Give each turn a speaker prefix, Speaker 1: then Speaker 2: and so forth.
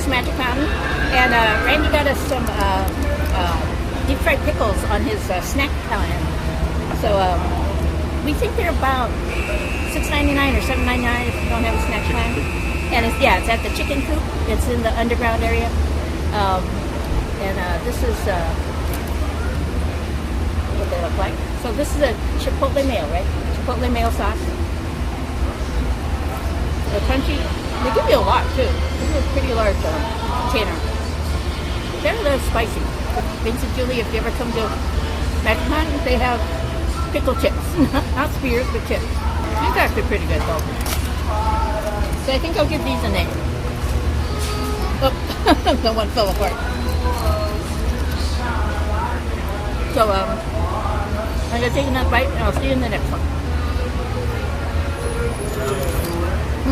Speaker 1: nice magic fountain. And Randy got us some deep fried pickles on his snack plan. So we think they're about $6.99 or $7.99 if you don't have a snack plan. And it's at the Chicken Coop. It's in the underground area. This is what they look like. So this is a chipotle mayo, right? Chipotle mayo sauce. The crunchy. They give you a lot too. This is a pretty large container. They're spicy. Vince and Julie, if you ever come to Magic Mountain, they have pickle chips. Not spears, but chips. These are actually pretty good though. So I think I'll give these a name. Oh, the one fell apart. So I'm gonna take another bite and I'll see you in the next one.